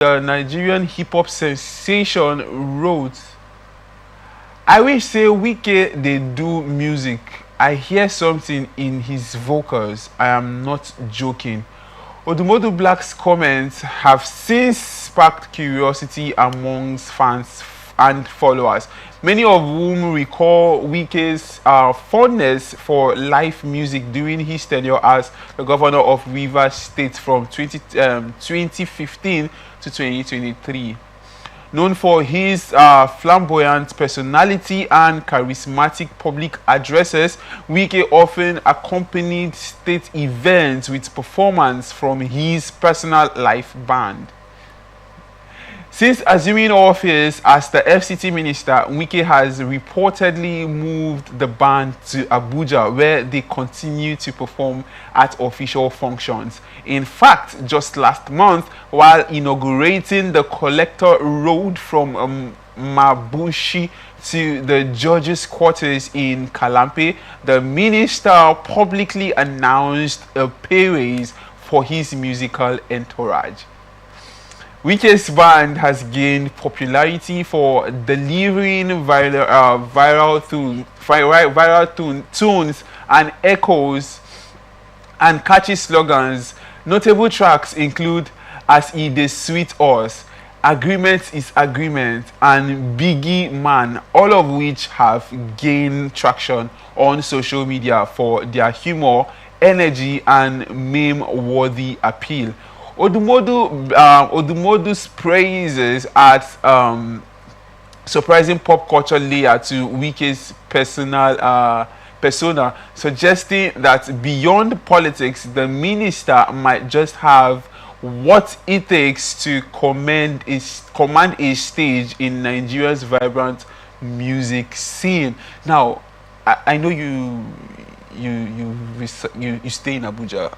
The Nigerian hip-hop sensation wrote, I wish say Wike they do music. I hear something in his vocals. I am not joking. Odumodublvck's comments have since sparked curiosity amongst fans and followers, many of whom recall Wike's fondness for live music during his tenure as the governor of Rivers State from 2015 to 2023. Known for his flamboyant personality and charismatic public addresses, Wike often accompanied state events with performance from his personal live band. Since assuming office as the FCT minister, Wike has reportedly moved the band to Abuja, where they continue to perform at official functions. In fact, just last month, while inaugurating the collector road from Mabushi to the judges' quarters in Kalampe, the minister publicly announced a pay raise for his musical entourage. Wike's band has gained popularity for delivering viral tunes and echoes and catchy slogans. Notable tracks include As E Dey Sweet Us, Agreement is Agreement, and Biggie Man, all of which have gained traction on social media for their humor, energy, and meme-worthy appeal. Odumodu's praises at surprising pop culture layer to Wike's persona, suggesting that beyond politics, the minister might just have what it takes to command a stage in Nigeria's vibrant music scene. Now, I know you stay in Abuja.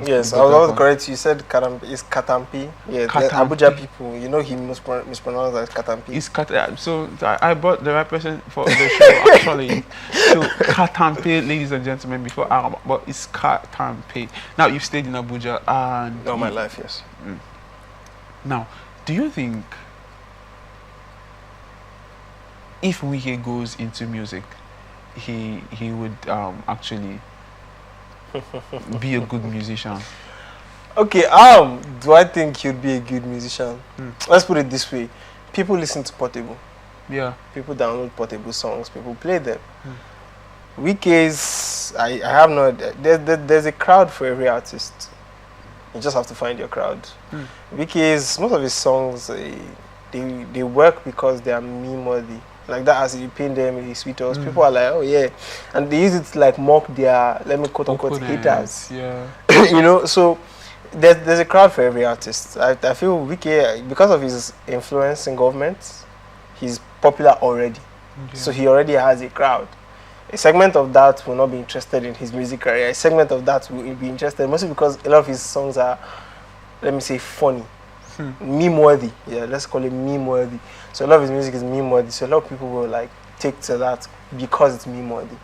Yes, I was correct. You said Katampi. It's Katampi. Yeah, the Abuja people. You know he mispronounced as Katampi. It's so I brought the right person for the show actually. So Katampi, ladies and gentlemen, before but it's Katampi. Now you've stayed in Abuja and all my life, yes. Now, do you think if Wike goes into music, he would actually be a good musician? Okay, do I think he'd be a good musician? Let's put it this way. People listen to Portable. Yeah. People download Portable songs. People play them. Wike's, I have no idea. There's a crowd for every artist. You just have to find your crowd. Wike's, most of his songs, they work because they are meme-worthy. Like that, as you pin them in the sweet us, people are like, oh yeah, and they use it to like mock their, let me quote unquote, haters. Yeah. You know, so there's a crowd for every artist. I feel Wike, because of his influence in government, he's popular already. Okay. So he already has a crowd. A segment of that will not be interested in his music career. A segment of that will be interested, mostly because a lot of his songs are, let me say, funny. Meme-worthy. Yeah, let's call it meme-worthy. So a lot of his music is meme-worthy. So a lot of people will like take to that because it's meme-worthy.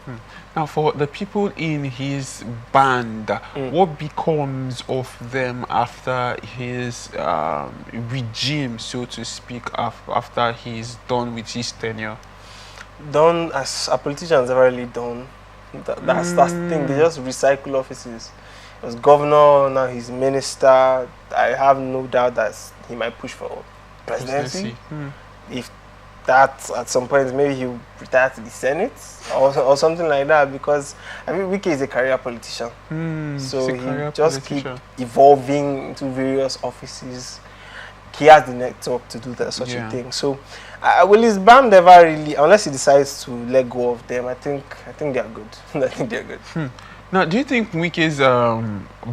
Now, for the people in his band, what becomes of them after his regime, so to speak, after he's done with his tenure? Done as a politician has never really done. That's the thing. They just recycle offices. He was governor, now he's minister. I have no doubt that he might push for presidency. If that at some point maybe he'll retire to the Senate or something like that, because I mean Wike is a career politician. So he just keep evolving into various offices. He has the network to do that such a thing. So will his band never really, unless he decides to let go of them, I think they are good. I think they're good. Now, do you think Wike's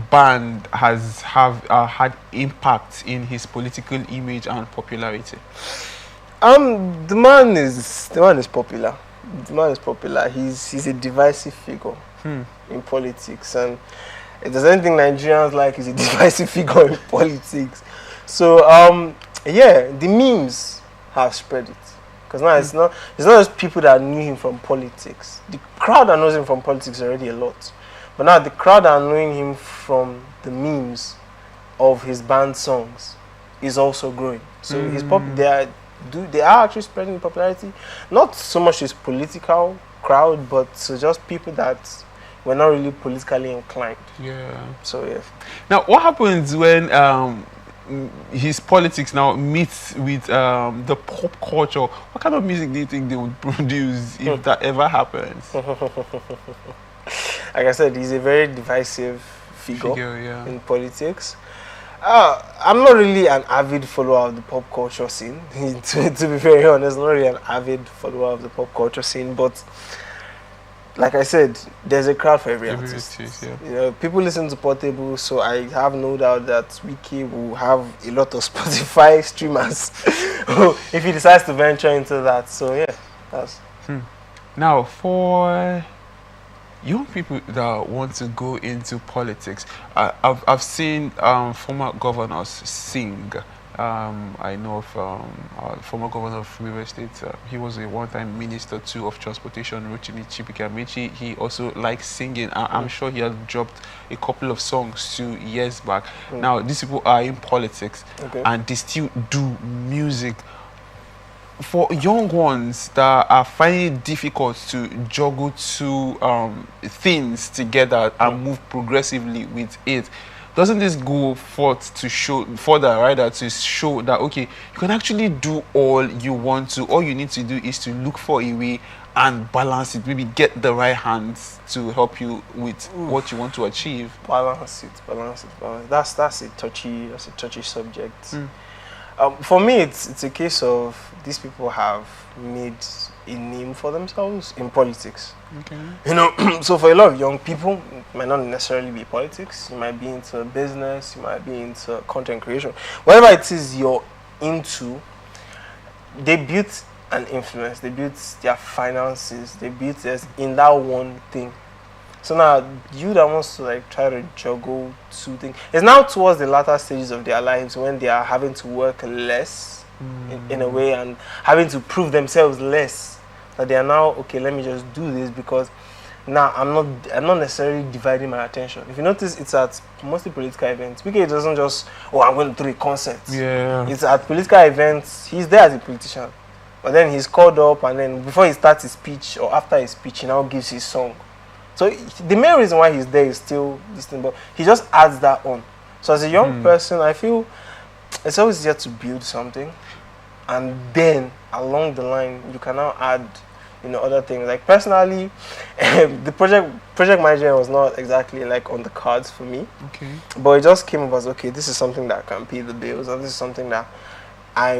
band has had impact in his political image and popularity? The man is popular. The man is popular. He's a divisive figure in politics, and if there's anything Nigerians like, is a divisive figure in politics. So yeah, the memes have spread it, because now it's not just people that knew him from politics. The crowd that knows him from politics is already a lot. But now the crowd are knowing him from the memes of his band songs. is also growing. So they are actually spreading in popularity. Not so much his political crowd, but just people that were not really politically inclined. Yeah. So yeah. Now, what happens when his politics now meets with the pop culture? What kind of music do you think they would produce if that ever happens? Like I said, he's a very divisive figure Yeah. in politics. I'm not really an avid follower of the pop culture scene. to be very honest, not really an avid follower of the pop culture scene. But like I said, there's a crowd for every artist. Yeah. You know, people listen to Portable, so I have no doubt that Wike will have a lot of Spotify streamers if he decides to venture into that. So yeah, that's. Now, for young people that want to go into politics, I've seen former governors sing. I know of our former governor of River State. He was a one-time minister too of transportation, Rotimi Chipikamichi. He also likes singing. I'm sure he has dropped a couple of songs 2 years back. Now, these people are in politics, and they still do music. For young ones that are finding it difficult to juggle two things together and move progressively with it, doesn't this go forth to show further, rather, to show that okay, you can actually do all you want to. All you need to do is to look for a way and balance it. Maybe get the right hands to help you with what you want to achieve. Balance it. That's a touchy subject. For me, it's a case of these people have made a name for themselves in politics. You know, so for a lot of young people, it might not necessarily be politics. You might be into business, you might be into content creation. Whatever it is you're into, they built an influence, they built their finances, they built this in that one thing. So now, you that wants to like try to juggle two things, it's now towards the latter stages of their lives when they are having to work less in a way and having to prove themselves less. That they are now, okay, let me just do this because now I'm not necessarily dividing my attention. If you notice, it's at mostly political events. Wike doesn't just, oh, I'm going to do a concert. Yeah. It's at political events. He's there as a politician. But then he's called up and then before he starts his speech or after his speech, he now gives his song. So the main reason why he's there is still this thing, but he just adds that on. So as a young person, I feel it's always easier to build something, and then along the line you can now add, you know, other things. Like personally, the project management was not exactly like on the cards for me. Okay. But it just came up as okay, this is something that can pay the bills, and this is something that I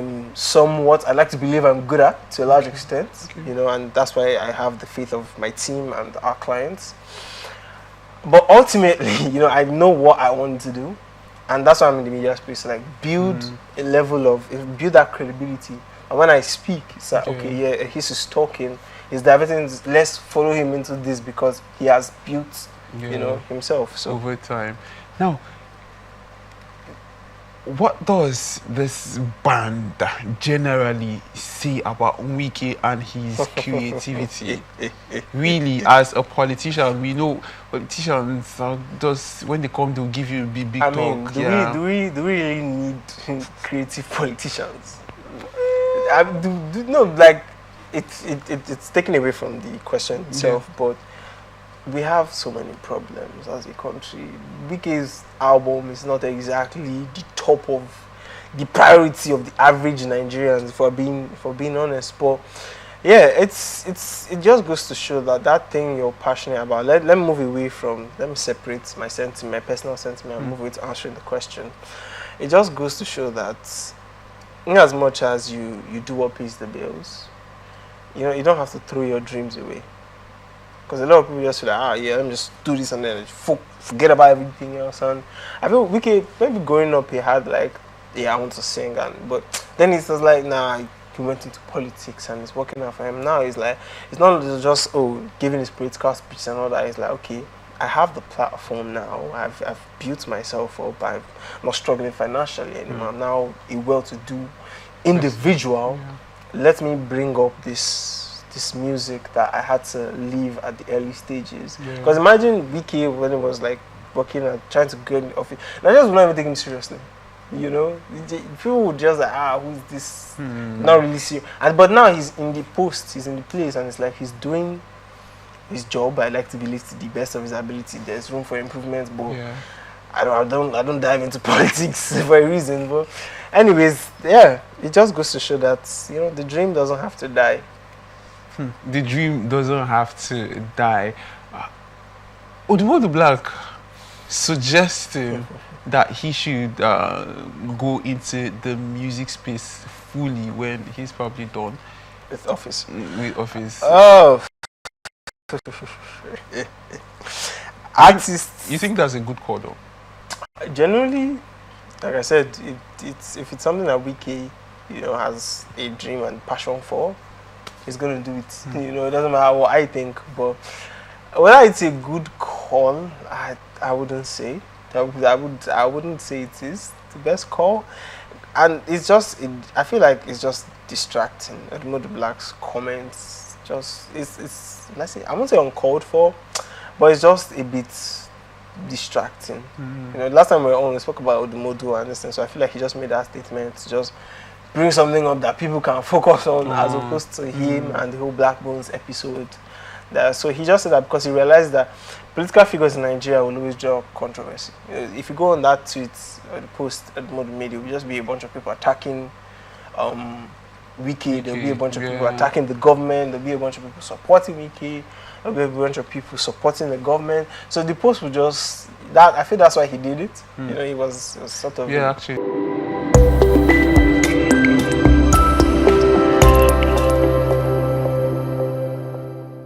like to believe I'm good at to a large extent, you know, and that's why I have the faith of my team and our clients. But ultimately, you know, I know what I want to do, and that's why I'm in the media space, like build a level of, build that credibility. And when I speak, it's like, okay, yeah, he's talking, he's diverting, let's follow him into this because he has built, you know, himself. So over time. Now, what does this band generally say about Wike and his creativity? Really, as a politician, we know politicians just when they come, they'll give you big I talk. mean, do we really need creative politicians? No, like it's taken away from the question itself, but we have so many problems as a country. Wike's album is not exactly the top of the priority of the average Nigerians, for being honest. But yeah, it just goes to show that thing you're passionate about. Let me move away from, let me separate my sentiment, my personal sentiment, and move away to answering the question. It just goes to show that in as much as you do what pays the bills, you know, you don't have to throw your dreams away. Because a lot of people just feel like, let me just do this and then forget about everything else. And I feel Wike, maybe growing up, he had like, I want to sing, but then it's just like, nah, he went into politics and it's working out for him. Now he's like, it's not just, giving his political speech and all that. It's like, okay, I have the platform now. I've built myself up. I'm not struggling financially anymore. I'm now a well-to-do individual. Let me bring up this music that I had to leave at the early stages. Because imagine Wike when it was like working and trying to get in the office. Nigerians will not even take him seriously. You know, people would just like, who's this? Not really see. And but now he's in the post, he's in the place, and it's like he's doing his job. I like to believe to the best of his ability. There's room for improvement, but Yeah. I don't dive into politics for a reason. But anyways, yeah, it just goes to show that the dream doesn't have to die. The dream doesn't have to die. Odumodublvck suggested that he should go into the music space fully when he's probably done With office. with office. Oh. Artists. You think that's a good call, though? Generally, like I said, it's if it's something that Wike, has a dream and passion for, he's gonna do it. It doesn't matter what I think, but whether it's a good call, I wouldn't say. I wouldn't say it is the best call, and it's just. I feel like it's just distracting. Odumodublvck's comments, it's let's say I won't say uncalled for, but it's just a bit distracting. Last time we were on, we spoke about Odumodu and this thing, so I feel like he just made that statement to just bring something up that people can focus on as opposed to him and the whole Black Bones episode. So he just said that because he realized that political figures in Nigeria will always draw controversy. If you go on that tweet or the post Odumodu made, it will just be a bunch of people attacking Wike, there'll be a bunch of people attacking the government, there'll be a bunch of people supporting Wike, there'll be a bunch of people supporting the government. So the post will just, I feel that's why he did it. He was sort of... Yeah, actually.